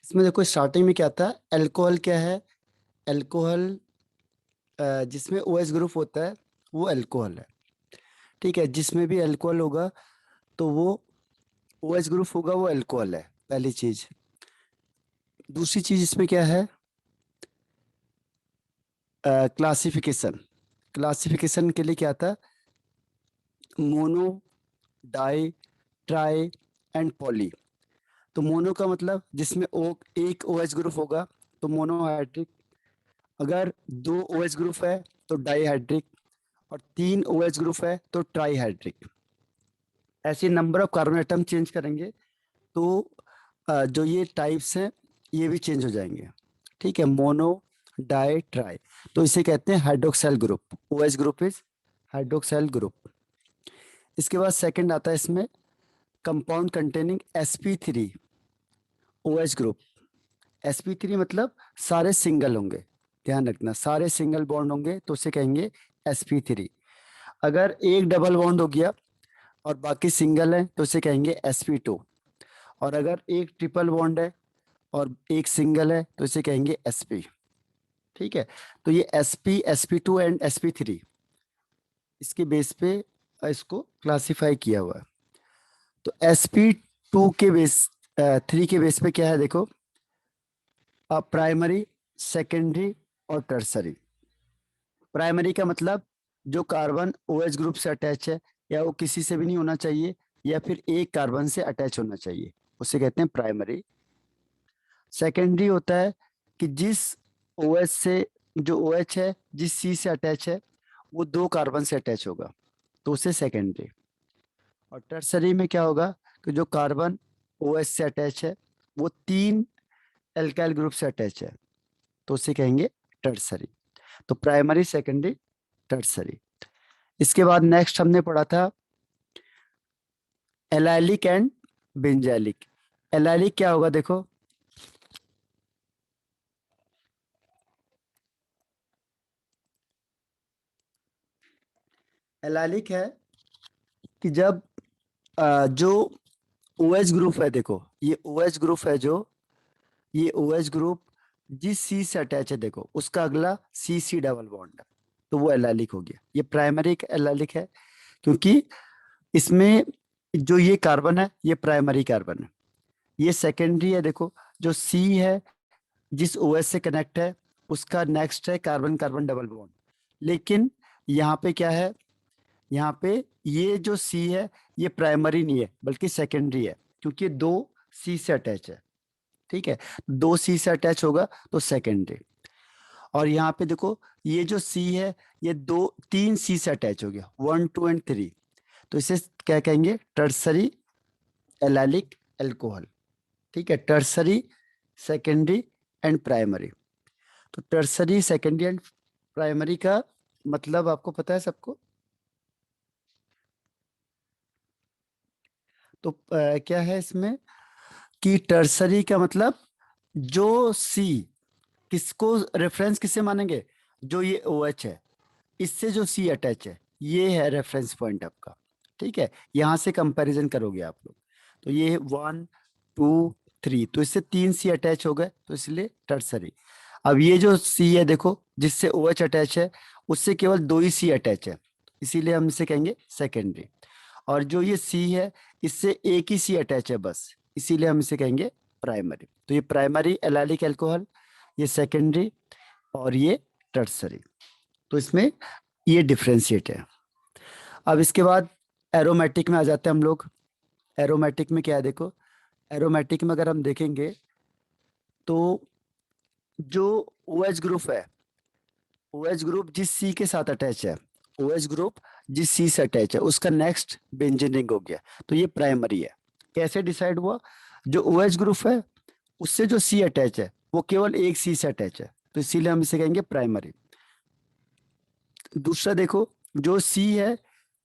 इसमें देखो स्टार्टिंग में क्या आता है, अल्कोहल क्या है, अल्कोहल जिसमें ओ एच ग्रुप होता है वो अल्कोहल है। ठीक है, जिसमें भी अल्कोहल होगा तो वो ओ एच ग्रुप होगा, वो अल्कोहल है, पहली चीज। दूसरी चीज इसमें क्या है, क्लासिफिकेशन। क्लासिफिकेशन के लिए क्या था, mono, di, tri and poly. तो मोनो का मतलब जिसमें ओ एक ओ एच ग्रुप होगा तो मोनोहाइड्रिक। अगर दो ओ एच ग्रुप है तो डाईहाइड्रिक, और तीन ओ एच ग्रुप है तो ट्राईहाइड्रिक। ऐसे number of carbon atom change करेंगे तो जो ये टाइप्स हैं ये भी चेंज हो जाएंगे। ठीक है, मोनो, डाई, ट्राई, तो इसे कहते हैं hydroxyl group. O H group is hydroxyl group. इसके बाद सेकंड आता है इसमें compound containing sp3 O H group. sp3 मतलब सारे सिंगल होंगे, ध्यान रखना, सारे सिंगल बॉन्ड होंगे तो उसे कहेंगे sp3। अगर एक डबल बॉन्ड हो गया और बाकी सिंगल है तो उसे कहेंगे sp2। और अगर एक ट्रिपल बॉन्ड है और एक सिंगल है तो इसे कहेंगे sp। ठीक है, तो ये sp, sp2 एंड sp3, इसके बेस पे इसको क्लासिफाई किया हुआ है। तो sp2 के बेस, 3 के बेस पे क्या है देखो, प्राइमरी, सेकेंडरी और टर्सरी। प्राइमरी का मतलब जो कार्बन ओ एच ग्रुप से अटैच है, या वो किसी से भी नहीं होना चाहिए, या फिर एक कार्बन से अटैच होना चाहिए, उसे कहते हैं प्राइमरी। सेकेंडरी होता है कि जिस ओ एच से, जो ओ एच है जिस सी से अटैच है वो दो कार्बन से अटैच होगा तो उसे सेकेंडरी। और टर्सरी में क्या होगा कि जो कार्बन ओ एच से अटैच है वो तीन एल्काइल ग्रुप से अटैच है तो उसे कहेंगे टर्सरी। तो प्राइमरी, सेकेंडरी, टर्सरी। इसके बाद नेक्स्ट हमने पढ़ा था एलाइलिक एंड बेंजाइलिक। एलाइलिक क्या होगा देखो, एलाइलिक है कि जब जो ओ एच ग्रुप है, देखो ये ओ एच ग्रुप है, जो ये ओ एच ग्रुप जिस सी से अटैच है देखो उसका अगला सी सी डबल बॉन्ड है तो वो एलाइलिक हो गया। ये प्राइमरी एलाइलिक है क्योंकि इसमें जो ये कार्बन है ये प्राइमरी कार्बन है। ये सेकेंडरी है, देखो जो सी है जिस ओ एच से कनेक्ट है उसका नेक्स्ट है कार्बन कार्बन डबल बॉन्ड। लेकिन यहाँ पे क्या है, यहाँ पे ये जो सी है ये प्राइमरी नहीं है बल्कि सेकेंडरी है क्योंकि ये दो सी से अटैच है। ठीक है, दो सी से अटैच होगा तो सेकेंडरी। और यहाँ पे देखो ये जो सी है ये दो तीन सी से अटैच हो गया, 1 2 एंड 3, तो इसे क्या कहेंगे, टर्सरी एलाइलिक एल्कोहल। ठीक है, टर्सरी, सेकेंडरी एंड प्राइमरी। तो टर्सरी, सेकेंडरी एंड प्राइमरी का मतलब आपको पता है सबको। तो क्या है इसमें कि टर्सरी का मतलब जो सी, किसको रेफरेंस किससे मानेंगे, जो ये ओ एच है इससे जो सी अटैच है ये है रेफरेंस पॉइंट आपका। ठीक है, यहां से कंपैरिजन करोगे आप लोग, तो ये 1 2 3, तो इससे तीन सी अटैच हो गए तो इसलिए टर्सरी। अब ये जो सी है देखो जिससे ओ एच अटैच है उससे केवल दो ही सी अटैच है, इसीलिए हम इसे कहेंगे सेकेंडरी। और जो ये सी है इससे एक ही सी अटैच है बस, इसीलिए हम इसे कहेंगे प्राइमरी। तो ये प्राइमरी एलाइलिक अल्कोहल, ये सेकेंडरी और ये टर्सरी। तो इसमें ये डिफ्रेंशिएट है। अब इसके बाद एरोमेटिक में आ जाते हैं हम लोग। एरोमेटिक में क्या है देखो, एरोमेटिक में अगर हम देखेंगे तो जो ओ एच ग्रुप है, ओ एच ग्रुप जिस सी के साथ अटैच है, ओ एच ग्रुप जिस सी से अटैच है उसका नेक्स्ट बेंजीन रिंग हो गया तो ये प्राइमरी है। कैसे डिसाइड हुआ, जो ओ एच ग्रुप है उससे जो सी अटैच है वो केवल एक सी से अटैच है तो इसीलिए हम इसे कहेंगे प्राइमरी। दूसरा देखो, जो सी है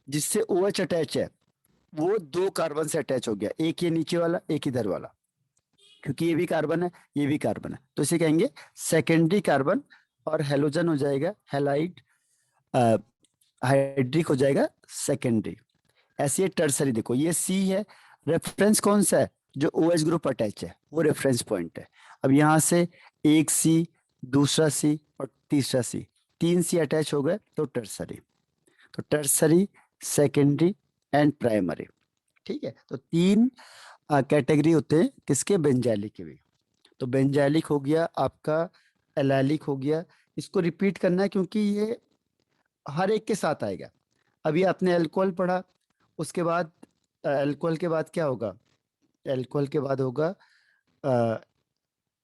जिससे ओ एच अटैच है वो दो कार्बन से अटैच हो गया, एक ये नीचे वाला एक इधर वाला, क्योंकि ये भी कार्बन है ये भी कार्बन है तो इसे कहेंगे सेकेंडरी कार्बन। और हेलोजन हो जाएगा हैलाइड, हाइड्रिक हो जाएगा सेकेंडरी। ऐसे ये टर्सरी, देखो ये सी है, रेफरेंस कौन सा है, जो ओ एच ग्रुप अटैच है वो रेफरेंस पॉइंट है। अब यहाँ से एक सी, दूसरा सी और तीसरा सी, तीन सी अटैच हो गए तो टर्सरी। तो टर्सरी, सेकेंडरी एंड प्राइमरी। ठीक है, तो तीन कैटेगरी होते हैं किसके, बेंजाइलिक के भी। तो बेंजाइलिक हो गया आपका, एलाइलिक हो गया। इसको रिपीट करना है क्योंकि ये हर एक के साथ आएगा। अभी आपने अल्कोहल पढ़ा, उसके बाद अल्कोहल के बाद क्या होगा, अल्कोहल के बाद होगा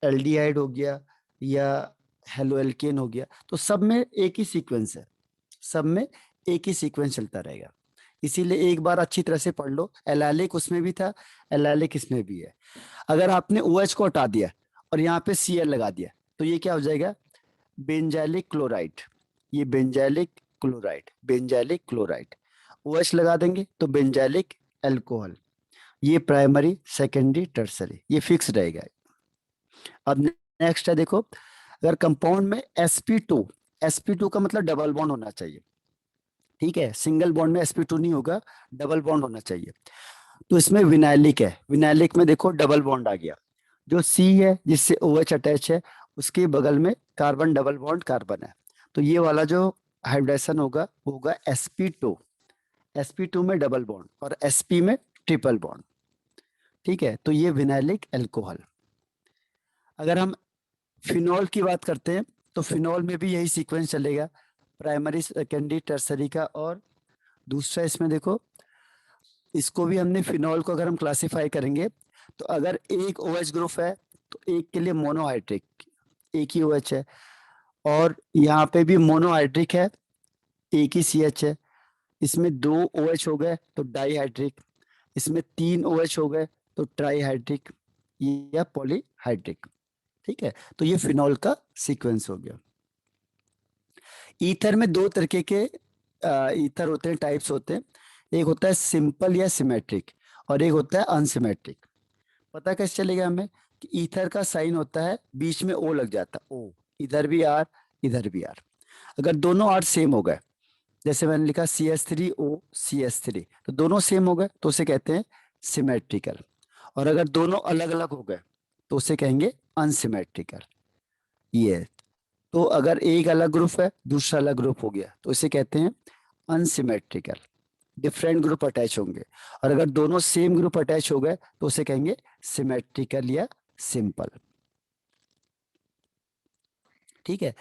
एल्डिहाइड हो गया या हेलोएल्केन हो गया। तो सब में एक ही सीक्वेंस है, सब में एक ही सीक्वेंस चलता रहेगा। इसीलिए एक बार अच्छी तरह से पढ़ लो, एलाइलिक उसमें भी था, एलाइलिक इसमें भी है। अगर आपने OH को हटा दिया और यहाँ पे Cl लगा दिया तो ये क्या हो जाएगा, बेंजाइलिक क्लोराइड। ये benzylic chloride, benzylic chloride. OH लगा देंगे तो बेंजाइलिक अल्कोहल। ये प्राइमरी, सेकेंडरी, टर्सरी, ये फिक्स रहेगा। अब नेक्स्ट है देखो, अगर कंपाउंड में sp2, sp2 का मतलब डबल बॉन्ड होना चाहिए। ठीक है, सिंगल बॉन्ड में sp2 नहीं होगा, डबल बॉन्ड होना चाहिए। तो इसमें विनाइलिक है, विनाइलिक में देखो डबल बॉन्ड आ गया। जो C है जिससे OH अटैच है, उसके बगल में कार्बन डबल बॉन्ड कार्बन है। तो ये वाला जो हाइब्रिडेशन होगा वो होगा sp2, sp2 में डबल बॉन्ड और sp में ट्रिपल बॉन्ड। ठीक है, तो ये विनाइलिक अल्कोहल। अगर हम फिनॉल की बात करते हैं तो फिनॉल में भी यही सीक्वेंस चलेगा, प्राइमरी, सेकेंडरी, टर्सरी का। और दूसरा इसमें देखो, इसको भी हमने फिनॉल को अगर हम क्लासिफाई करेंगे तो अगर एक OH ग्रुप है तो एक के लिए मोनोहाइड्रिक, एक ही OH है। और यहाँ पे भी मोनोहाइड्रिक है, एक ही CH है। इसमें दो OH हो गए तो डाईहाइड्रिक, इसमें तीन OH हो गए तो ट्राईहाइड्रिक या पॉलीहाइड्रिक। ठीक है, तो ये फिनॉल का सीक्वेंस हो गया। ईथर में दो तरीके के ईथर होते हैं, टाइप्स होते हैं। एक होता है सिंपल या सिमेट्रिक और एक होता है अनसिमेट्रिक। पता कैसे चलेगा हमें कि ईथर का साइन होता है, बीच में O लग जाता है, O, इधर भी R, इधर भी R। अगर दोनों R सेम हो गए, जैसे मैंने लिखा CH3O CH3, तो दोनों सेम हो गए तो उसे कहते हैं सिमेट्रिकल। और अगर दोनों अलग अलग हो गए तो उसे कहेंगे अनसिमेट्रिकल। ये है। तो अगर एक अलग ग्रुप है, दूसरा अलग ग्रुप हो गया तो इसे कहते हैं अनसिमेट्रिकल, डिफरेंट ग्रुप अटैच होंगे। और अगर दोनों सेम ग्रुप अटैच हो गए तो उसे कहेंगे सिमेट्रिकल या सिंपल। ठीक है,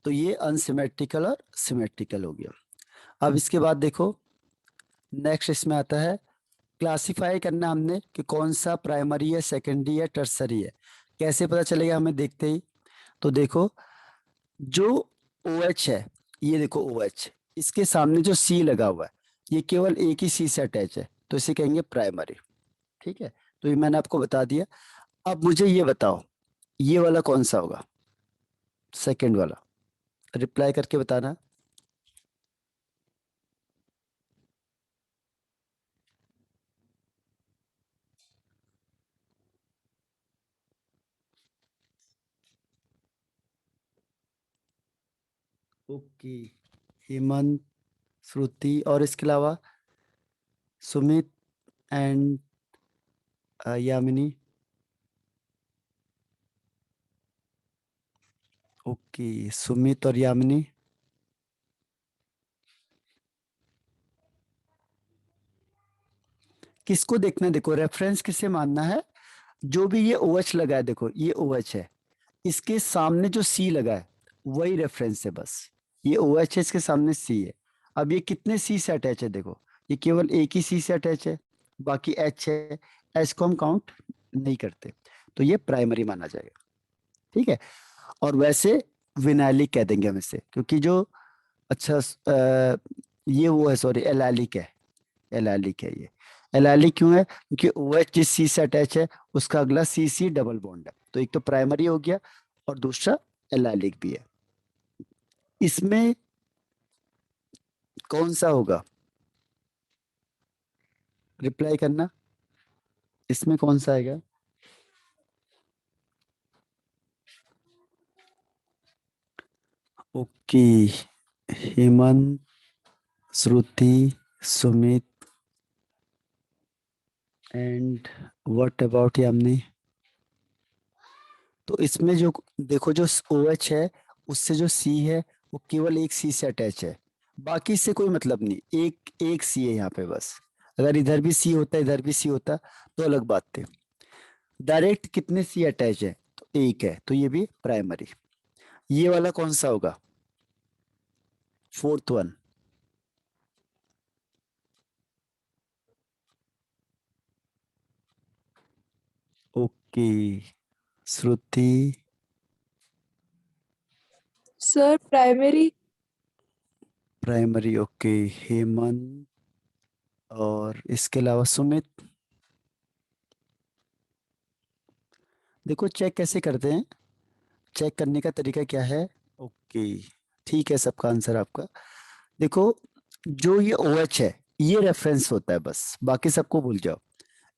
तो ये अनसिमेट्रिकल और सिमेट्रिकल हो गया। अब इसके बाद देखो, नेक्स्ट इसमें आता है क्लासिफाई करना हमने कि कौन सा प्राइमरी है, सेकेंडरी है, टर्सरी है। कैसे पता चलेगा हमें देखते ही। तो देखो, जो OH है, ये देखो OH, इसके सामने जो C लगा हुआ है ये केवल एक ही C से अटैच है तो इसे कहेंगे प्राइमरी। ठीक है, तो ये मैंने आपको बता दिया। अब मुझे ये बताओ, ये वाला कौन सा होगा, सेकंड वाला, रिप्लाई करके बताना। ओके, हेमंत, श्रुति और इसके अलावा सुमित एंड यामिनी। ओके, सुमित और यामिनी। किसको देखना है, देखो रेफरेंस किसे मानना है, जो भी ये OH लगा है, देखो ये OH है, इसके सामने जो C लगा है वही रेफरेंस है बस। ये OH है, इसके सामने C है। अब ये कितने C से अटैच है, देखो ये केवल एक ही C से अटैच है, बाकी H है, H को हम काउंट नहीं करते, तो ये प्राइमरी माना जाएगा। ठीक है, और वैसे विनाइलिक कह देंगे हम इसे, क्योंकि जो अच्छा ये वो है, सॉरी एलाइलिक है, एलाइलिक है ये। एलाइलिक क्यों है, क्योंकि OH जिस C से अटैच है उसका अगला CC डबल बॉन्ड है, तो एक तो प्राइमरी हो गया और दूसरा एलाइलिक भी है। इसमें कौन सा होगा, रिप्लाई करना, इसमें कौन सा आएगा। Okay, Hemant, Shruti, Sumit and what about Yamini. तो इसमें जो देखो जो OH है उससे जो C है वो केवल एक C से अटैच है, बाकी से कोई मतलब नहीं, एक एक C है यहाँ पे बस। अगर इधर भी C होता इधर भी C होता तो अलग बात थी। डायरेक्ट कितने C अटैच है, तो एक है, तो ये भी प्राइमरी। ये वाला कौन सा होगा, fourth one. Okay, Shruti. Sir primary. Primary, okay. Hemant, और इसके अलावा सुमित। देखो चेक कैसे करते हैं, चेक करने का तरीका क्या है। ओके, ठीक है, सबका आंसर आपका। देखो जो ये OH है ये रेफरेंस होता है बस, बाकी सबको भूल जाओ।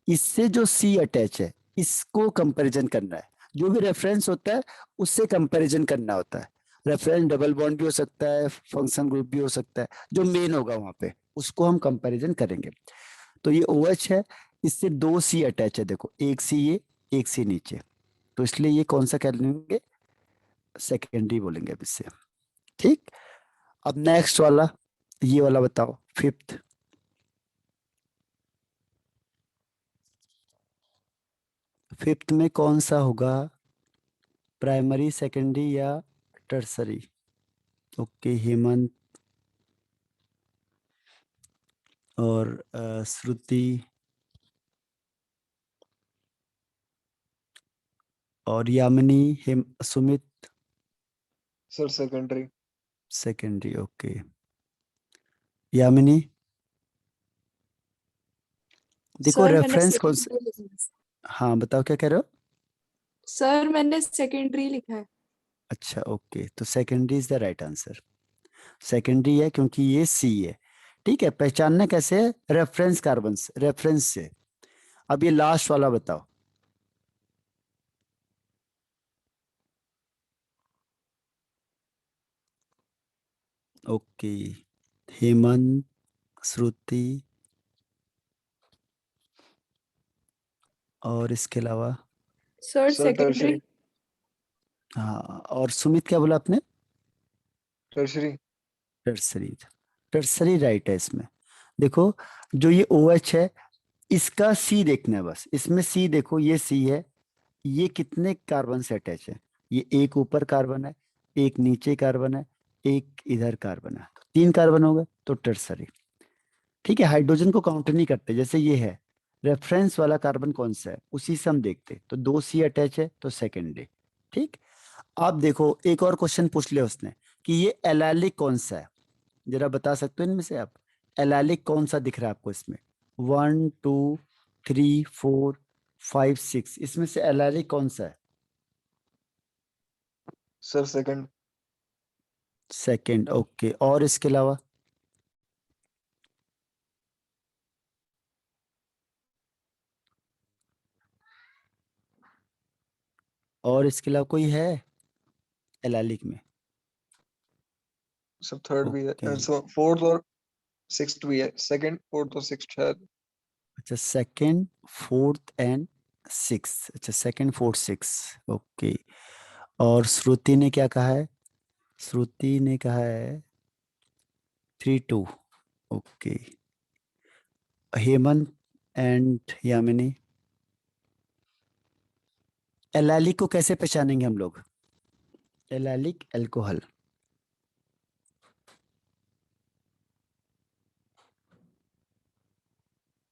इससे जो C अटैच है इसको कंपैरिजन करना है। जो भी रेफरेंस होता है उससे कंपैरिजन करना होता है। रेफरेंस डबल बॉन्ड भी हो सकता है, फंक्शन ग्रुप भी हो सकता है, जो मेन होगा वहां पे उसको हम कंपैरिजन करेंगे। तो ये OH है, इससे दो C अटैच है, देखो एक C ये, एक C नीचे, तो इसलिए ये कौन सा कर लेंगे, सेकेंडरी बोलेंगे अब इससे। ठीक, अब नेक्स्ट वाला, ये वाला बताओ, फिफ्थ। फिफ्थ में कौन सा होगा, प्राइमरी, सेकेंडरी या टर्सरी। ओके, हेमंत और श्रुति और Yamini, Hem Sumit. Sir secondary. Secondary, okay. Yamini, देखो सर मैंने रेफरेंस कौन सा। सेकेंडरी लिखा है। हाँ बताओ क्या कह रहे हो। सर मैंने सेकेंडरी लिखा है। अच्छा ओके, तो secondary is the right answer. Secondary है क्योंकि ये C है। ठीक है, पहचानना कैसे है, रेफरेंस कार्बन से, रेफरेंस से। अब ये लास्ट वाला बताओ। ओके, हेमंत, श्रुति और इसके अलावा, सर सर सेकेंडरी। टर्शरी। हाँ, और सुमित क्या बोला आपने, टर्शरी। टर्सरी। टर्सरी राइट है इसमें। देखो जो ये OH है इसका C देखना है बस, इसमें C देखो, ये C है, ये कितने कार्बन से अटैच है, ये एक ऊपर कार्बन है, एक नीचे कार्बन है, एक इधर कार्बन है, तो तीन कार्बन हो गए, तो टर्सरी। ठीक है, हाइड्रोजन को काउंट नहीं करते, जैसे ये है, रेफरेंस वाला कार्बन कौन सा है उसी से हम देखते, तो दो C अटैच है तो सेकेंडरी। ठीक, आप देखो एक और क्वेश्चन पूछ लिया उसने कि ये एलाइलिक कौन सा है, जरा बता सकते हो इनमें से आप, एलाइलिक कौन सा दिख रहा है आपको इसमें, 1 2 3 4 5 6, इसमें से एलाइलिक कौन सा है। Sir second. सेकंड, ओके, और इसके अलावा, और इसके अलावा कोई है एलाइलिक में। सर थर्ड भी ओके, है, सो फोर्थ और सिक्स्थ भी है, सेकंड फोर्थ और सिक्स्थ शायद। अच्छा सेकंड फोर्थ एंड सिक्स, अच्छा सेकंड फोर्थ सिक्स, ओके। और श्रुति ने क्या कहा है, श्रुति ने कहा है 3 2, okay. Hemant and Yamini, allylic को कैसे पहचानेंगे हम लोग, एलाइलिक अल्कोहल।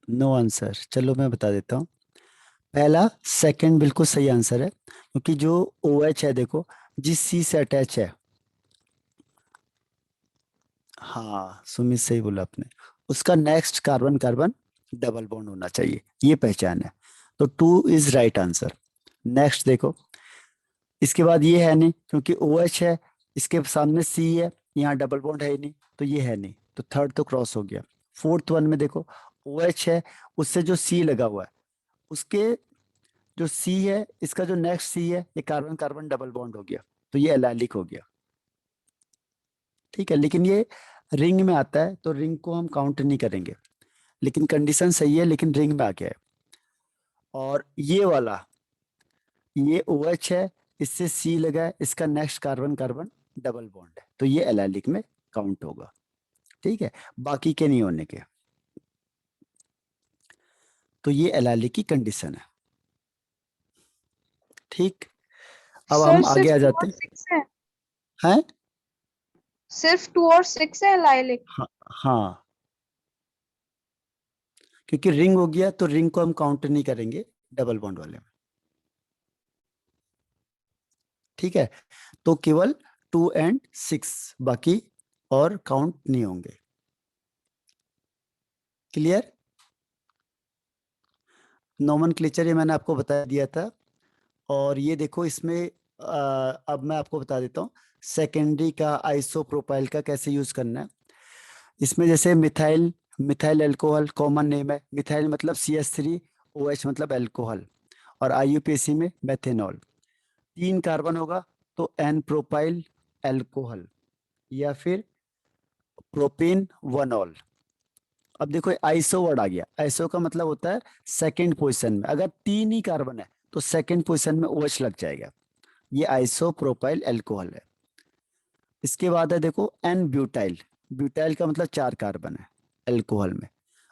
नो आंसर, चलो मैं बता देता हूँ। पहला सेकंड बिल्कुल सही आंसर है, क्योंकि जो OH है देखो, जिस C से अटैच है, हाँ सुमित सही बोला आपने, उसका next carbon carbon double bond होना चाहिए, ये पहचान है, तो 2 इज राइट आंसर। नेक्स्ट देखो, इसके बाद ये है नहीं क्योंकि OH है, इसके सामने C है, यहाँ डबल बॉन्ड है ही नहीं, तो ये है नहीं, तो थर्ड तो क्रॉस हो गया। फोर्थ वन में देखो, OH है, उससे जो C लगा हुआ है, उसके जो C है, इसका जो नेक्स्ट C है, ये कार्बन कार्बन डबल बॉन्ड हो गया, तो ये एलाइलिक हो गया। ठीक है, लेकिन ये रिंग में आता है तो रिंग को हम काउंट नहीं करेंगे, लेकिन कंडीशन सही है, लेकिन रिंग में आ गया है। और ये वाला, ये OH है, इससे सी लगा है, इसका next carbon carbon double bond है, तो ये एलाइलिक में काउंट होगा। ठीक है, बाकी के नहीं होने के। तो ये एलाइलिक की कंडीशन है। ठीक, अब सर हम आगे सिर्फ आ 2 जाते और 6 है, हैं। सिर्फ 2 और 6 है लाइलिक। हाँ हाँ, क्योंकि रिंग हो गया तो रिंग को हम काउंट नहीं करेंगे डबल बॉन्ड वाले में। ठीक है, तो केवल 2 एंड 6, बाकी और काउंट नहीं होंगे। क्लियर? नोमेनक्लेचर ये मैंने आपको बता दिया था। और ये देखो इसमें अब मैं आपको बता देता हूँ सेकेंडरी का आइसोप्रोपाइल का कैसे यूज करना है। इसमें जैसे methyl, methyl alcohol common name है। मिथाइल मतलब CH3OH मतलब अल्कोहल, और IUPAC में मेथेनॉल। 3 कार्बन होगा तो एन प्रोपाइल अल्कोहल, या फिर प्रोपेन वनॉल। अब देखो आइसो वर्ड आ गया। आइसो का मतलब होता है सेकंड पोजीशन में, अगर 3 ही कार्बन है तो सेकंड पोजीशन में OH लग जाएगा। ये आइसो प्रोपाइल अल्कोहल है। इसके बाद है देखो एन ब्यूटाइल। ब्यूटाइल का मतलब 4 कार्बन है अल्कोहल में।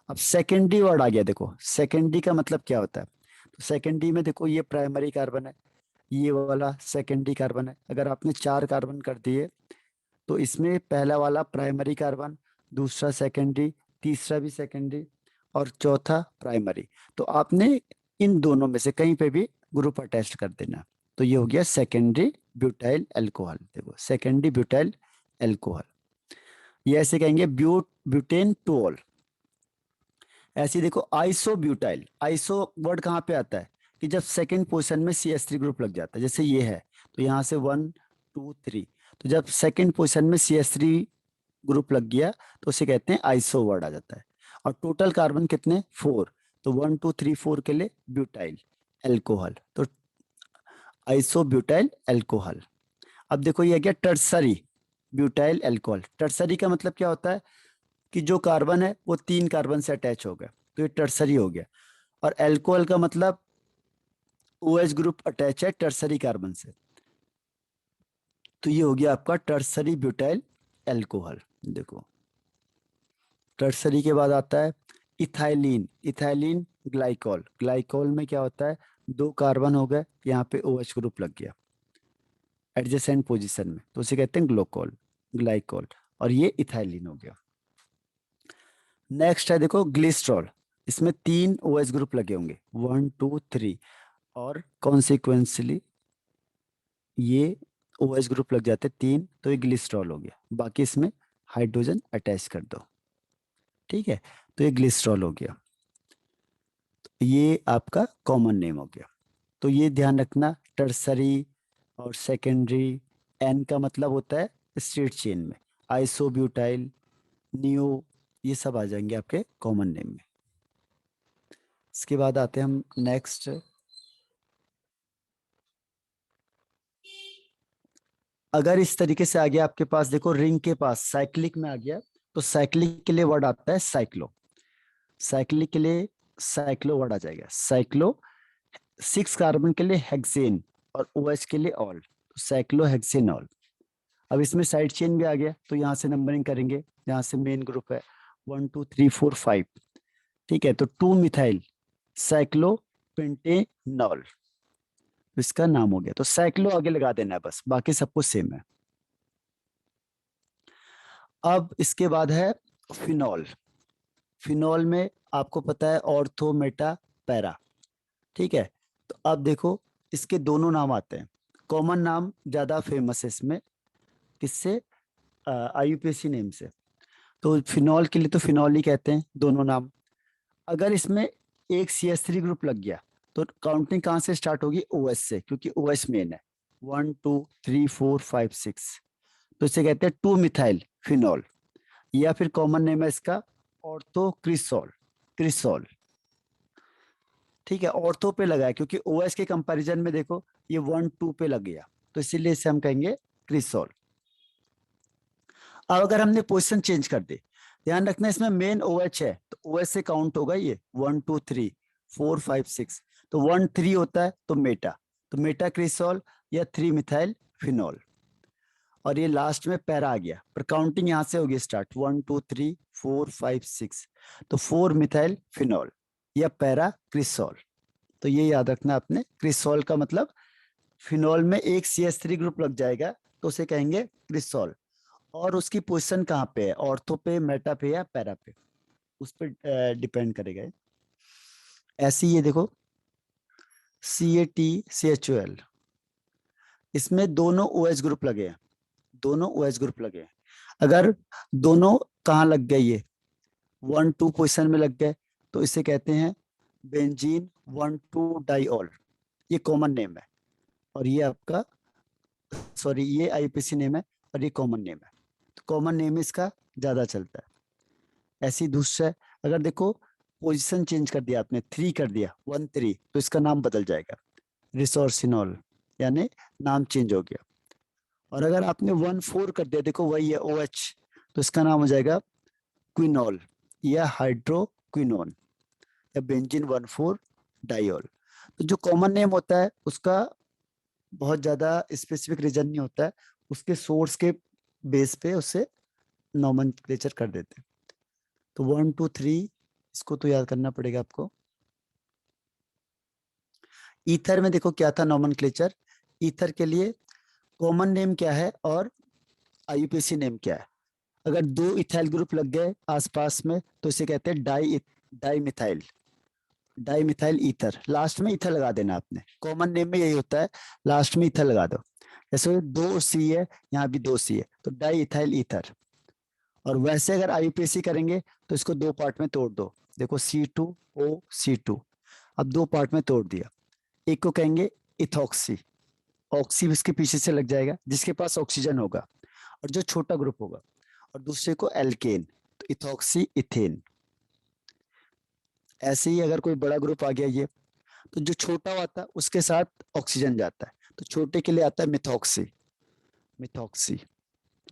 अब सेकेंडरी वर्ड आ गया। देखो सेकेंडरी का मतलब क्या होता है, तो सेकेंडरी में देखो ये प्राइमरी कार्बन है, ये वाला सेकेंडरी कार्बन है। अगर आपने 4 कार्बन कर दिए तो इसमें पहला वाला प्राइमरी कार्बन, दूसरा सेकेंडरी, तीसरा भी सेकेंडरी, और चौथा प्राइमरी। तो आपने इन दोनों में से कहीं पे भी ग्रुप अटैच कर देना। तो ये हो गया सेकेंडरी ब्यूटाइल अल्कोहल। देखो सेकेंडरी ब्यूटाइल अल्कोहल, ये ऐसे कहेंगे ब्यूटेन टोल। ऐसे देखो आइसो ब्यूटाइल। आइसो वर्ड कहाँ पे आता है कि जब सेकंड पोजीशन में CH3 ग्रुप लग जाता है, जैसे ये है तो यहाँ से 1 2 3, तो जब सेकंड पोजीशन में CH3 ग्रुप लग गया तो उसे कहते हैं आइसो वर्ड आ जाता है। और टोटल कार्बन कितने 4, तो 1 2 3 4 के लिए ब्यूटाइल अल्कोहल, तो आइसो ब्यूटाइल अल्कोहल। अब देखो ये गया टर्सरी ब्यूटाइल अल्कोहल। टर्सरी का मतलब क्या होता है कि जो कार्बन है वो 3 कार्बन से अटैच हो गया, तो ये टर्सरी हो गया। और अल्कोहल का मतलब OH ग्रुप अटैच है टर्सरी कार्बन से, तो ये हो गया आपका टर्सरी ब्यूटाइल अल्कोहल। देखो टर्सरी के बाद आता है इथाइलिन। Ethylene glycol. ग्लाइकॉल में क्या होता है, 2 कार्बन हो गए, यहाँ पे OH ग्रुप लग गया एडजेसेंट पोजीशन में, तो उसे कहते हैं ग्लोकॉल, ग्लाइकॉल, और ये इथाइलिन हो गया। नेक्स्ट है देखो ग्लिसरॉल। इसमें 3 OH ग्रुप लगे होंगे 1 2 3, और कॉन्सिक्वेंसली ये OH ग्रुप लग जाते 3, तो ये ग्लिसरॉल हो गया। बाकी इसमें हाइड्रोजन अटैच कर दो। ठीक है, तो ये ग्लिसरॉल हो गया। ये आपका कॉमन नेम हो गया। तो ये ध्यान रखना, टर्सरी और सेकेंडरी, एन का मतलब होता है स्ट्रेट चेन में, आइसोब्यूटाइल, नियो, ये सब आ जाएंगे आपके कॉमन नेम में। इसके बाद आते हैं हम नेक्स्ट। अगर इस तरीके से आ गया आपके पास, देखो रिंग के पास साइक्लिक में आ गया, तो साइक्लिक के लिए वर्ड आता है साइक्लो। साइक्लिक के लिए साइक्लो वर्ड आ जाएगा। साइक्लो 6 कार्बन के लिए हेक्सेन, और OH के लिए ऑल, तो साइक्लोहेक्सेनॉल। अब इसमें साइड चेन भी आ गया, तो यहाँ से नंबरिंग करेंगे। यहाँ से मेन ग्रुप है 1 2 3 4 5। ठीक है, तो 2 मिथाइल साइक्लोपेंटेनॉल इसका नाम हो गया। तो साइक्लो आगे लगा देना है बस, बाकी सब कुछ सेम है। अब इसके बाद है फिनॉल। फिनॉल में आपको पता है ऑर्थो मेटा पैरा। ठीक है, तो अब देखो इसके दोनों नाम आते हैं। कॉमन नाम ज्यादा फेमस है इसमें, किससे, IUPAC नेम से। तो फिनॉल के लिए तो फिनॉल ही कहते हैं दोनों नाम। अगर इसमें एक CH3 ग्रुप लग गया तो काउंटिंग कहाँ से स्टार्ट होगी, OH से, क्योंकि OH मेन है। 1 2 3 4 5 6, तो इसे कहते हैं 2 मिथाइल फिनॉल, या फिर कॉमन नेम है इसका ऑर्थो क्रिसॉल, क्रिसॉल। ठीक है, ऑर्थो पे लगा है क्योंकि OH के कंपैरिजन में देखो ये 1 2 पे लग गया, तो इसीलिए इसे हम कहेंगे क्रिसॉल। अब अगर हमने पोजीशन चेंज कर दी, ध्यान रखना इसमें मेन OH है, तो OH से काउंट होगा ये 1 2 3 4 5 6, तो 1 3 होता है तो मेटा, तो मेटा क्रिसॉल, या 3 मिथाइल फिनॉल। और ये लास्ट में पैरा आ गया, पर काउंटिंग यहाँ से होगी स्टार्ट, 1 2 3 4 5 6, तो 4 मिथाइल फिनॉल या पैरा क्रिसॉल। तो ये याद रखना आपने, क्रिसॉल का मतलब फिनॉल में एक CH3 ग्रुप लग जाएगा तो उसे कहेंगे क्रिसॉल। और उसकी पोजीशन कहाँ पे है, ऑर्थो पे, मेटा पे या पैरा पे, उस पर डिपेंड करेगा। ऐसे ही ये देखो CaTCHOL, इसमें दोनों OH ग्रुप लगे हैं, दोनों OH ग्रुप लगे हैं। अगर दोनों कहाँ लग गए, ये 1 2 पोजीशन में लग गए तो इसे कहते हैं बेंजीन 1 2 डाइऑल, ये कॉमन नेम है। और ये आपका सॉरी ये IUPAC नेम है और ये कॉमन नेम है, तो कॉमन नेम इसका ज्यादा चलता है। ऐसी दूसरा अगर देखो पोजीशन चेंज कर दिया आपने, 3 कर दिया 1 3, तो इसका नाम बदल जाएगा रिसोर्सिनॉल, यानी नाम चेंज हो गया। और अगर आपने 1 4 कर दिया, देखो वही है OH, तो इसका नाम हो जाएगा क्विनॉल या हाइड्रोक्विनोन या बेंजीन 1 4 डाइऑल। तो जो कॉमन नेम होता है उसका बहुत ज्यादा स्पेसिफिक रीजन नहीं होता है, उसके सोर्स के बेस पे उसे नॉमेनक्लेचर कर देते हैं। तो 1 2 3 इसको तो याद करना पड़ेगा आपको। ईथर में देखो क्या था नॉमेनक्लेचर, ईथर के लिए कॉमन नेम क्या है और IUPAC नेम क्या है। अगर 2 इथाइल ग्रुप लग गए आसपास में तो इसे कहते हैं डाई मिथाइल ईथर। लास्ट में ईथर लगा देना आपने, कॉमन नेम में यही होता है, लास्ट में ईथर लगा दो। जैसे 2 C है, यहाँ भी 2 C है, तो डाई इथाइल ईथर। और वैसे अगर IUPAC करेंगे तो इसको 2 पार्ट में तोड़ दो, देखो C2O अब 2 पार्ट में तोड़ दिया। एक को कहेंगे इथॉक्सी, ऑक्सी इसके पीछे से लग जाएगा जिसके पास ऑक्सीजन होगा और जो छोटा ग्रुप होगा, और दूसरे को एल्केन, तो इथॉक्सी इथेन। ऐसे ही अगर कोई बड़ा ग्रुप आ गया ये, तो जो छोटा होता है उसके साथ ऑक्सीजन जाता है, तो छोटे के लिए आता है मिथॉक्सी,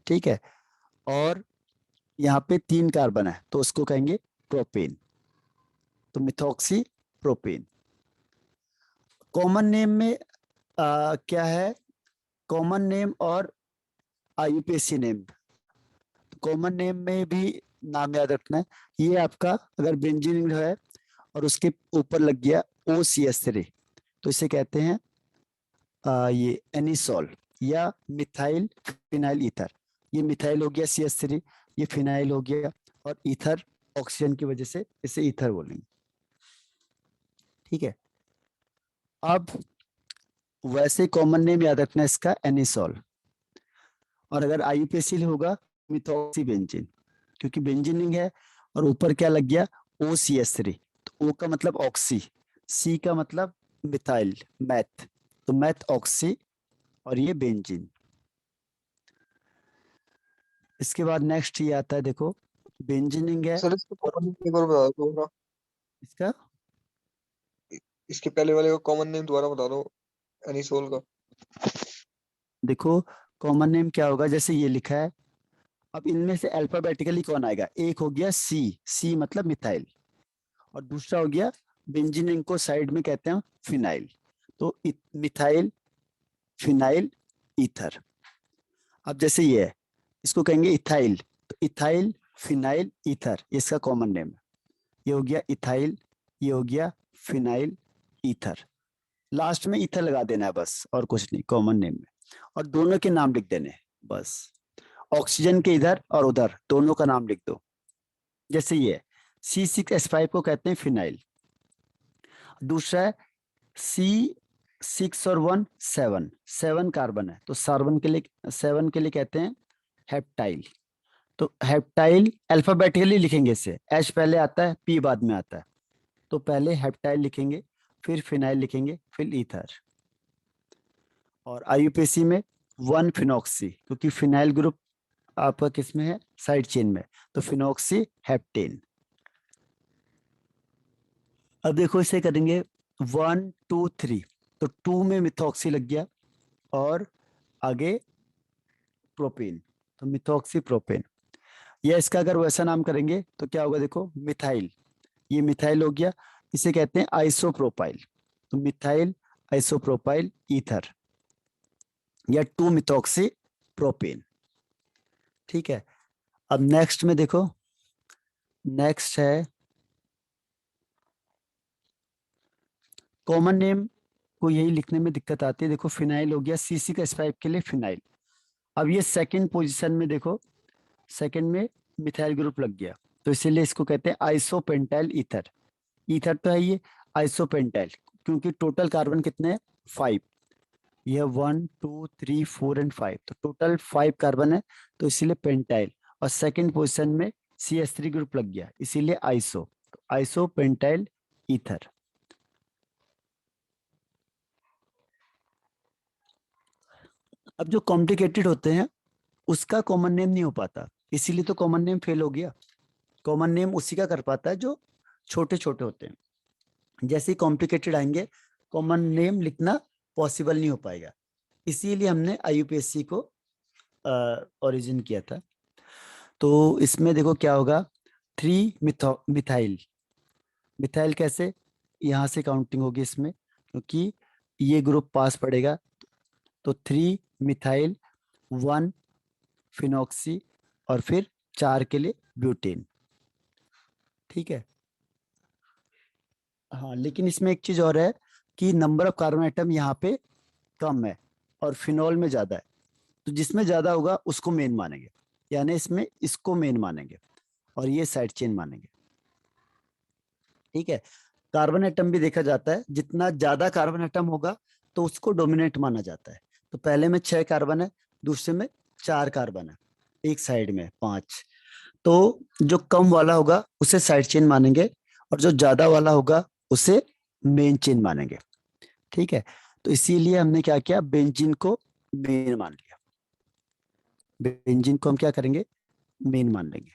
ठीक है। और यहाँ पे 3 कार्बन है तो उसको कहेंगे प्रोपेन, तो मिथॉक्सी प्रोपेन। कॉमन नेम में क्या है, कॉमन नेम और IUPAC नेम। कॉमन नेम में भी नाम याद रखना है, ये आपका अगर बेंजीन है और उसके ऊपर लग गया OCH3 तो इसे कहते हैं ये एनिसॉल या मिथाइल फिनाइल ईथर। ये मिथाइल हो गया CH3, ये फिनाइल हो गया, और ईथर ऑक्सीजन की वजह से इसे ईथर बोलेंगे, ठीक है। अब वैसे कॉमन नेम याद रखना है इसका एनिसॉल, और अगर IUPAC होगा मिथॉक्सी बेंजीन, क्योंकि बेंजीनिंग है और ऊपर क्या लग गया OCH3, तो O का मतलब ऑक्सी, C का मतलब मिथाइल मैथ, तो मैथ ऑक्सी, और ये बेंजीन। इसके बाद नेक्स्ट ये आता है देखो बेंजीनिंग है, सर इसके कॉमन नेम एक बार बता दो दोबारा, इसका इसके पहले वाले का कॉमन नेम दोबारा बता दो एनिसोल का। देखो कॉमन नेम क्या होगा, जैसे ये लिखा है, अब इनमें से अल्फाबेटिकली कौन आएगा, एक हो गया C मतलब मिथाइल, और दूसरा हो गया बेंजीनिंग को साइड में कहते हैं फिनाइल, तो मिथाइल फिनाइल ईथर। अब जैसे ये है इसको कहेंगे इथाइल, तो इथाइल फिनाइल ईथर, इसका कॉमन नेम है। ये हो गया इथाइल, ये हो गया फिनाइल ईथर, लास्ट में ईथर लगा देना है बस, और कुछ नहीं कॉमन नेम में, और दोनों के नाम लिख देने बस, ऑक्सीजन के इधर और उधर दोनों का नाम लिख दो। जैसे ये C6H5 को कहते हैं फिनाइल, दूसरा है C6 और 1 7 कार्बन है, तो सेवन के लिए कहते हैं हेप्टाइल। तो हेप्टाइल अल्फाबेटिकली लिखेंगे, इसे H पहले आता है P बाद में आता है, तो पहले हेप्टाइल लिखेंगे, फिर फिनाइल लिखेंगे, फिर ईथर। और IUPAC में 1 फिनॉक्सी, क्योंकि फिनाइल ग्रुप आपका किस में है, साइड चेन में, तो फिनॉक्सी हेप्टेन। अब देखो इसे करेंगे 1 2 3, तो 2 में मिथॉक्सी लग गया और आगे प्रोपेन, तो मिथॉक्सी प्रोपेन। या इसका अगर वैसा नाम करेंगे तो क्या होगा, देखो मिथाइल, ये मिथाइल हो गया, इसे कहते हैं आइसोप्रोपाइल, तो मिथाइल आइसोप्रोपाइल ईथर। या 2 मिथॉक्सी प्रोपेन। ठीक है, अब नेक्स्ट में देखो, नेक्स्ट है कॉमन नेम को यही लिखने में दिक्कत आती है। देखो फिनाइल हो गया, C6H5 के लिए फिनाइल। अब ये सेकंड पोजीशन में देखो, सेकंड में मिथाइल ग्रुप लग गया, तो इसीलिए इसको कहते हैं आइसोपेंटाइल ईथर। ईथर तो है ये, आइसोपेंटाइल क्योंकि टोटल कार्बन कितने हैं 5, यह 1 2 3 4 एंड 5, तो टोटल 5 कार्बन है, तो इसीलिए पेंटाइल। और सेकंड पोजीशन में CH3 ग्रुप लग गया, इसीलिए आइसो, तो आइसोपेंटाइल ईथर। अब जो कॉम्प्लिकेटेड होते हैं उसका कॉमन नेम नहीं हो पाता, इसीलिए तो कॉमन नेम फेल हो गया। कॉमन नेम उसी का कर पाता है जो छोटे छोटे होते हैं। जैसे ही कॉम्प्लिकेटेड आएंगे कॉमन नेम लिखना पॉसिबल नहीं हो पाएगा, इसीलिए हमने IUPAC को ओरिजिन किया था। तो इसमें देखो क्या होगा, 3 मिथाइल। मिथाइल कैसे, यहाँ से काउंटिंग होगी इसमें, क्योंकि ये ग्रुप पास पड़ेगा, तो 3 मिथाइल 1 फिनॉक्सी और फिर 4 के लिए ब्यूटेन। ठीक है, हाँ लेकिन इसमें एक चीज और है कि नंबर ऑफ कार्बन एटम यहाँ पे कम है और फिनॉल में ज्यादा है, तो जिसमें ज्यादा होगा उसको मेन मानेंगे, यानी इसमें इसको मेन मानेंगे और ये साइड चेन मानेंगे। ठीक है, कार्बन एटम भी देखा जाता है, जितना ज्यादा कार्बन एटम होगा तो उसको डोमिनेट माना जाता है। तो पहले में 6 कार्बन है, दूसरे में 4 कार्बन है, एक साइड में 5, तो जो कम वाला होगा उसे साइड चेन मानेंगे और जो ज्यादा वाला होगा उसे मेन चेन मानेंगे। ठीक है, तो इसीलिए हमने क्या किया, बेंजीन को मेन मान लिया, बेंजीन को हम क्या करेंगे, मेन मान लेंगे।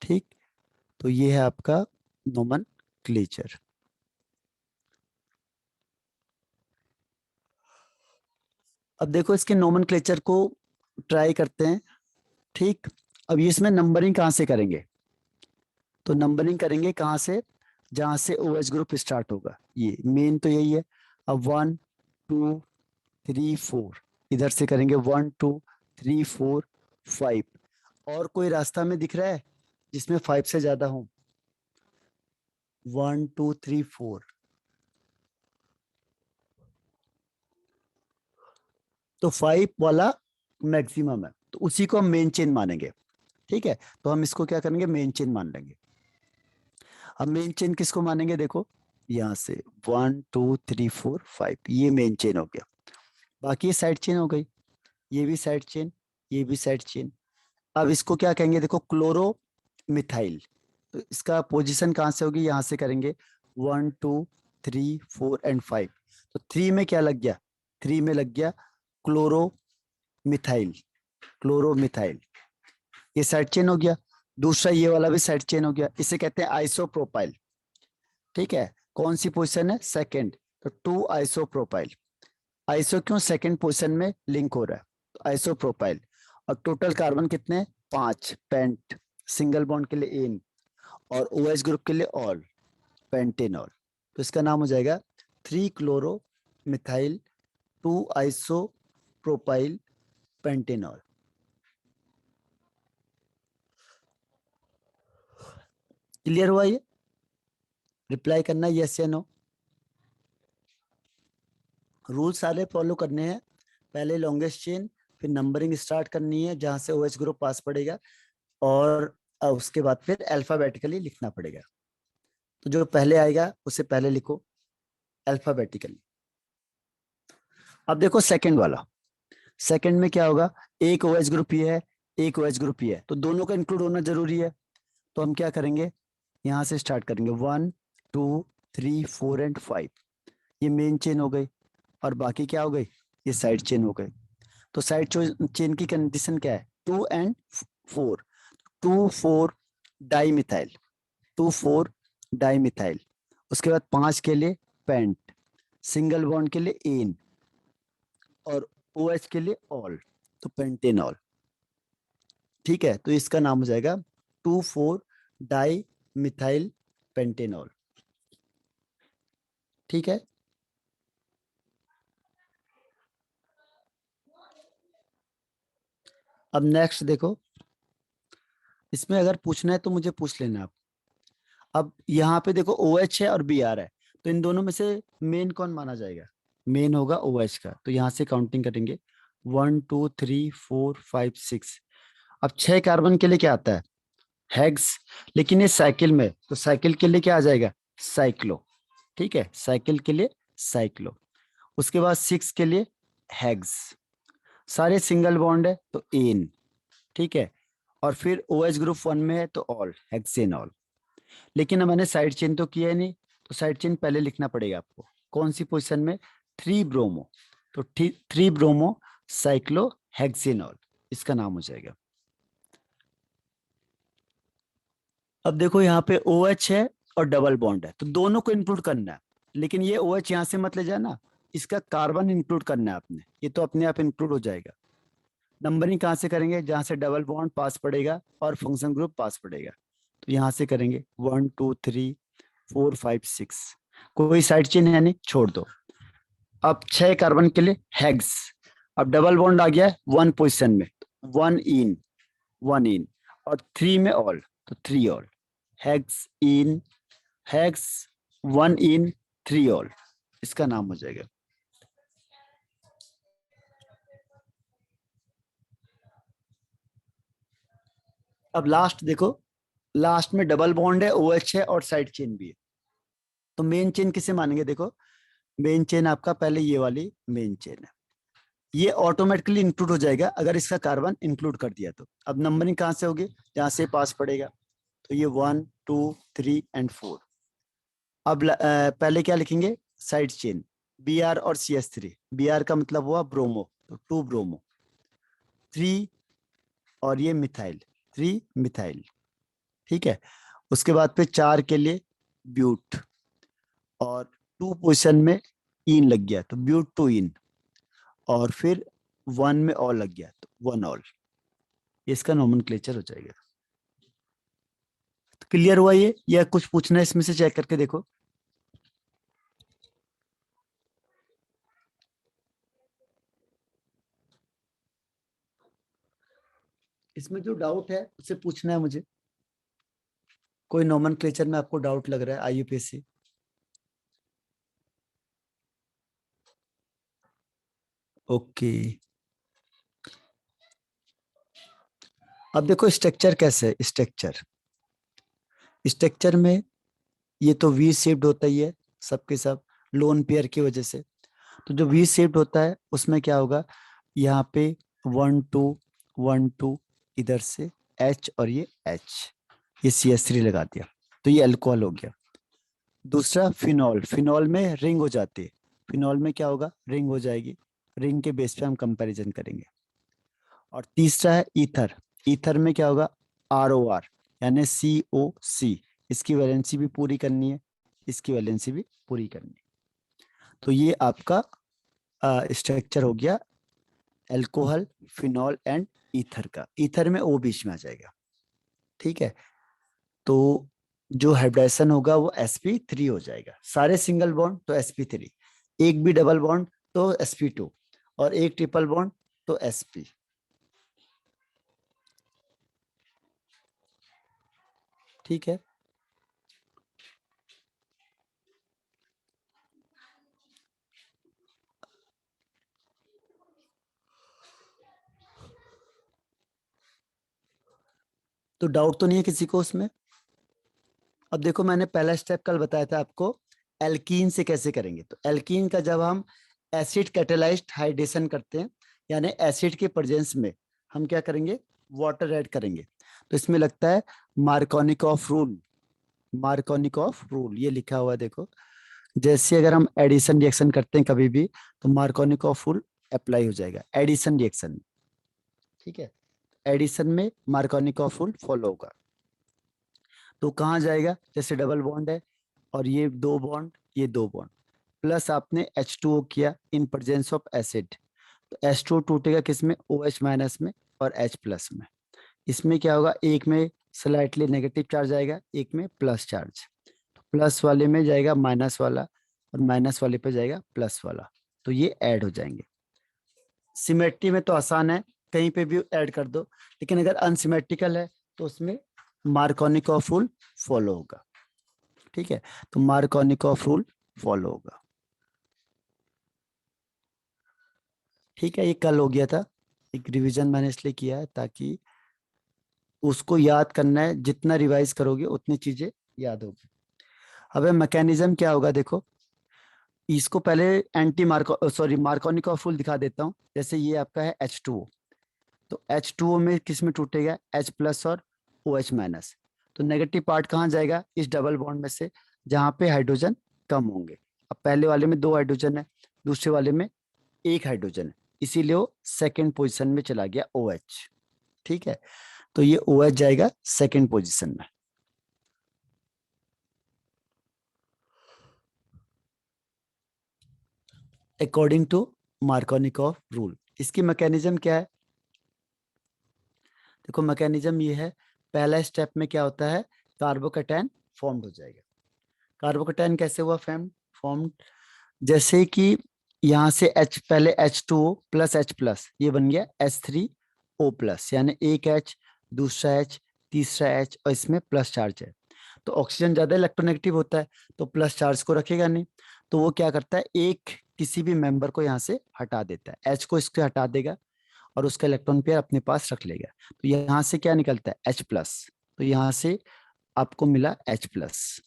ठीक, तो ये है आपका नोमेनक्लेचर। अब देखो इसके नोमेनक्लेचर को ट्राई करते हैं। ठीक, अब ये इसमें नंबरिंग कहाँ से करेंगे, तो नंबरिंग करेंगे कहाँ से, जहां से OH ग्रुप स्टार्ट होगा, ये मेन तो यही है। अब 1 2 3 4 इधर से करेंगे, 1 2 3 4 5। और कोई रास्ता में दिख रहा है जिसमें 5 से ज्यादा हो, 1 2 3 4, तो 5 वाला मैक्सिमम है, तो उसी को हम मेन चेन मानेंगे। ठीक है, तो हम इसको क्या करेंगे, मेन चेन मान लेंगे। अब मेन चेन किसको मानेंगे, देखो यहाँ से 1 2 3 4 5, ये मेन चेन हो गया। बाकी ये साइड चेन हो गई, ये भी साइड चेन, ये भी साइड चेन। अब इसको क्या कहेंगे, देखो क्लोरो मिथाइल, तो इसका पोजीशन कहाँ से होगी, यहाँ से करेंगे 1 2 3 4 एंड 5। तो 3 में क्या लग गया, 3 में लग गया क्लोरो मिथाइल, क्लोरो मिथाइल, ये साइड चेन हो गया। दूसरा ये वाला भी साइड चेन हो गया, इसे कहते हैं आइसोप्रोपाइल। ठीक है, कौन सी पोजीशन है, सेकंड, तो 2 आइसोप्रोपाइल। आइसो क्यों, सेकंड पोजीशन में लिंक हो रहा है, तो आइसोप्रोपाइल। और टोटल कार्बन कितने हैं, 5, पेंट, सिंगल बॉन्ड के लिए इन, और OH ग्रुप के लिए ऑल, पेंटेनॉल। तो इसका नाम हो जाएगा 3 chloro methyl 2 iso propyl pentanol. Clear हुआ ये, रिप्लाई करना यस या नो। रूल सारे फॉलो करने हैं, पहले लॉन्गेस्ट चेन, फिर नंबरिंग स्टार्ट करनी है जहां से OH ग्रुप पास पड़ेगा, और उसके बाद फिर अल्फाबेटिकली लिखना पड़ेगा। तो जो पहले आएगा उसे पहले लिखो अल्फाबेटिकली। अब देखो सेकंड वाला, सेकंड में क्या होगा, एक OH ग्रुप ये है, एक OH ग्रुप ये है, तो दोनों का इंक्लूड होना जरूरी है। तो हम क्या करेंगे, यहाँ से स्टार्ट करेंगे 1 2 3 4 एंड 5, ये मेन चेन हो गई, और बाकी क्या हो गई, ये साइड चेन हो गई। तो साइड चेन की कंडीशन क्या है, 2 and 4, 2 4 di methyl, 2 4 di methyl. उसके बाद 5 के लिए पेंट, सिंगल बॉन्ड के लिए एन, और OH के लिए ऑल, तो पेंटेनॉल। ठीक है, तो इसका नाम हो जाएगा 2 4 डाई मिथाइल पेंटेनॉल। ठीक है, अब नेक्स्ट देखो, इसमें अगर पूछना है तो मुझे पूछ लेना आप। अब यहाँ पे देखो OH है और Br है, तो इन दोनों में से मेन कौन माना जाएगा? मेन होगा OH का, तो यहाँ से काउंटिंग करेंगे 1 2 3 4 5 6। अब 6 कार्बन के लिए क्या आता है? हेक्स। लेकिन ये साइकिल में, तो साइकिल के लिए क्या आ जाएगा? साइक्लो। ठीक है, साइकिल के लिए साइक्लो। उसके बाद 6 के लिए हेक्स। सारे सिंगल बॉन्ड है तो एन। ठीक है, और फिर OH ग्रुप 1 में है तो ऑल, हेक्सेनॉल। लेकिन अब मैंने साइड चेन तो किया है नहीं, तो साइड चेन पहले लिखना पड़ेगा आपको। कौन सी पोजीशन में? 3 ब्रोमो, तो 3 ब्रोमो साइक्लो हेक्सेनॉल, इसका नाम हो जाएगा। अब देखो यहाँ पे OH है और डबल बॉन्ड है, तो दोनों को इंक्लूड करना है। लेकिन ये OH यहाँ से मत ले जाना, इसका कार्बन इंक्लूड करना है आपने, ये तो अपने आप इंक्लूड हो जाएगा। नंबरिंग कहाँ से करेंगे? जहाँ से डबल बॉन्ड पास पड़ेगा और फंक्शन ग्रुप पास पड़ेगा, तो यहाँ से करेंगे 1 2 3 4 5 6। कोई साइड चेन है नहीं, छोड़ दो। अब 6 कार्बन के लिए हेक्स। अब डबल बॉन्ड आ गया है 1 पोजिशन में, 1 इन 1 इन, और 3 में ऑल, तो 3 ऑल, हेक्स इन हेक्स 1 इन 3 ऑल, इसका नाम हो जाएगा। अब लास्ट देखो, लास्ट में डबल बॉन्ड है, OH है और साइड चेन भी है, तो मेन चेन किसे मानेंगे? देखो मेन चेन आपका पहले ये वाली मेन चेन है, ये ऑटोमेटिकली इंक्लूड हो जाएगा अगर इसका कार्बन इंक्लूड कर दिया तो। अब नंबरिंग कहाँ से होगी? जहाँ से पास पड़ेगा, तो ये 1 2 3 एंड 4। अब पहले क्या लिखेंगे? साइड चेन Br और CH3। Br का मतलब हुआ ब्रोमो, तो 2 ब्रोमो, 3 और ये मिथाइल, 3 मिथाइल। ठीक है, उसके बाद पे 4 के लिए ब्यूट, और 2 पोजिशन में इन लग गया तो ब्यूट 2 इन, और फिर 1 में ऑल लग गया तो 1 ऑल, इसका नोमेनक्लेचर हो जाएगा। तो क्लियर हुआ ये, या कुछ पूछना है इसमें से? चेक करके देखो। इसमें जो डाउट है उसे पूछना है मुझे। कोई नोमेनक्लेचर में आपको डाउट लग रहा है IUPAC? ओके। अब देखो स्ट्रक्चर कैसे है। स्ट्रक्चर में ये तो V शेप्ड होता ही है सबके सब, लोन पेयर की वजह से। तो जो V शेप्ड होता है उसमें क्या होगा? यहाँ पे 1 2 1 2, इधर से H और ये H, ये CH3 लगा दिया, तो ये अल्कोहल हो गया। दूसरा फिनॉल, फिनॉल में रिंग हो जाती है, फिनॉल में क्या होगा? रिंग हो जाएगी, रिंग के बेस पे हम कंपैरिजन करेंगे। और तीसरा है ईथर, ईथर में क्या होगा? ROR यानी COC, इसकी वैलेंसी भी पूरी करनी है, इसकी वैलेंसी भी पूरी करनी है। तो ये आपका स्ट्रक्चर हो गया अल्कोहल, फिनॉल एंड ईथर का। ईथर में O बीच में आ जाएगा। ठीक है, तो जो हाइब्रिडाइजेशन होगा वो sp3 हो जाएगा। सारे सिंगल बॉन्ड तो sp3, एक भी डबल बॉन्ड तो sp2, और एक ट्रिपल बॉन्ड तो sp। ठीक है, तो डाउट तो नहीं है किसी को उसमें? अब देखो मैंने पहला स्टेप कल बताया था आपको, एल्कीन से कैसे करेंगे। तो एल्कीन का जब हम एसिड कैटेलाइज्ड हाइड्रेशन करते हैं, यानी एसिड के प्रेजेंस में हम क्या करेंगे? वाटर ऐड करेंगे। तो इसमें लगता है मार्कोनिकॉफ रूल, मार्कोनिकॉफ रूल ये लिखा हुआ है देखो। जैसे अगर हम एडिशन रिएक्शन करते हैं कभी भी, तो मार्कोनिकॉफ रूल अप्लाई हो जाएगा एडिशन रिएक्शन में। ठीक है, एडिशन में मार्कोनिकॉफ रूल फॉलो होगा। तो कहाँ जाएगा? जैसे डबल बॉन्ड है और ये 2 बॉन्ड, ये 2 बॉन्ड, प्लस आपने H2O किया इन प्रेजेंस ऑफ एसिड, तो H2O टूटेगा किस में? OH माइनस में और H प्लस में। इसमें क्या होगा? एक में स्लाइटली नेगेटिव चार्ज आएगा, एक में प्लस चार्ज। तो प्लस वाले में जाएगा माइनस वाला, और माइनस वाले पे जाएगा प्लस वाला, तो ये ऐड हो जाएंगे। सिमेट्री में तो आसान है, कहीं पे भी ऐड कर दो, लेकिन अगर अनसिमेट्रिकल है तो उसमें मार्कोनिकॉफ रूल फॉलो होगा। ठीक है, तो मार्कोनिकॉफ रूल फॉलो होगा। ठीक है, ये कल हो गया था, एक रिवीजन मैंने इसलिए किया है ताकि उसको याद करना है, जितना रिवाइज करोगे उतनी चीजें याद होगी। अब मैकेनिज्म क्या होगा देखो, इसको पहले एंटी मार्कोनिकॉफ रूल दिखा देता हूँ। जैसे ये आपका है H2O, तो H2O में किस में टूटेगा, H प्लस और OH माइनस। तो नेगेटिव पार्ट कहाँ जाएगा, इस डबल बॉन्ड में से जहाँ पे हाइड्रोजन कम होंगे। अब पहले वाले में 2 हाइड्रोजन है, दूसरे वाले में 1 हाइड्रोजन है, इसीलिए वो सेकेंड पोजिशन में चला गया OH। ठीक है, तो ये OH जाएगा सेकेंड पोजिशन में। According to Markovnikov rule. इसकी मैकेनिज्म क्या है, देखो मैकेनिज्म ये है, पहला स्टेप में क्या होता है, कार्बोकैटायन फॉर्म्ड हो जाएगा। कार्बोकैटायन कैसे हुआ फॉर्म्ड, जैसे कि यहाँ से H, पहले H2O प्लस H प्लस, ये बन गया H3O प्लस, यानी एक H, दूसरा H, तीसरा H, और इसमें प्लस चार्ज है। तो ऑक्सीजन ज्यादा इलेक्ट्रोनेगेटिव होता है, तो प्लस चार्ज को रखेगा नहीं, तो वो क्या करता है, एक किसी भी मेंबर को यहाँ से हटा देता है, H को इससे हटा देगा और उसका इलेक्ट्रॉन पेयर अपने पास रख लेगा। तो यहाँ से क्या निकलता है, H प्लस, तो यहाँ से आपको मिला H प्लस।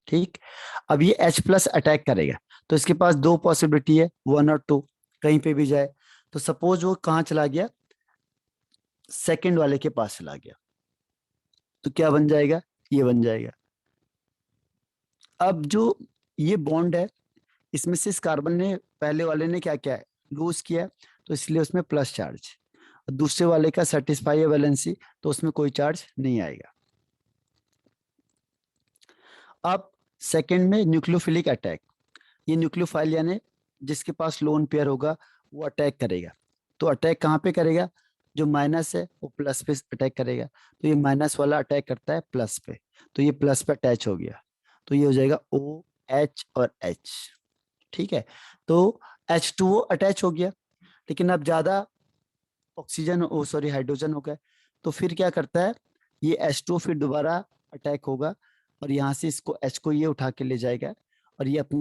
ठीक, अब ये H प्लस अटैक करेगा, तो इसके पास 2 पॉसिबिलिटी है, 1 और 2, कहीं पे भी जाए। तो सपोज वो कहाँ चला गया, सेकंड वाले के पास चला गया, तो क्या बन जाएगा, ये बन जाएगा। अब जो ये बॉन्ड है, इसमें से इस कार्बन ने, पहले वाले ने क्या किया है, लूज किया, तो इसलिए उसमें प्लस चार्ज। दूसरे वाले का सेटिस्फाई है वैलेंसी, तो उसमें कोई चार्ज नहीं आएगा। अब सेकंड में न्यूक्लियोफिलिक अटैक, ये न्यूक्लियोफाइल यानी जिसके पास लोन पेयर होगा वो अटैक करेगा। तो अटैक कहाँ पे करेगा, जो माइनस है वो प्लस पे अटैक करेगा, तो ये माइनस वाला अटैक करता है प्लस पे, तो ये प्लस पे अटैच हो गया, तो ये हो जाएगा OH और H। ठीक है, तो H2O अटैच हो गया, लेकिन अब ज्यादा ऑक्सीजन हाइड्रोजन हो गए, तो फिर क्या करता है, ये H2O फिर दोबारा अटैक होगा और यहाँ से इसको H को ये उठा के ले जाएगा और ये अपने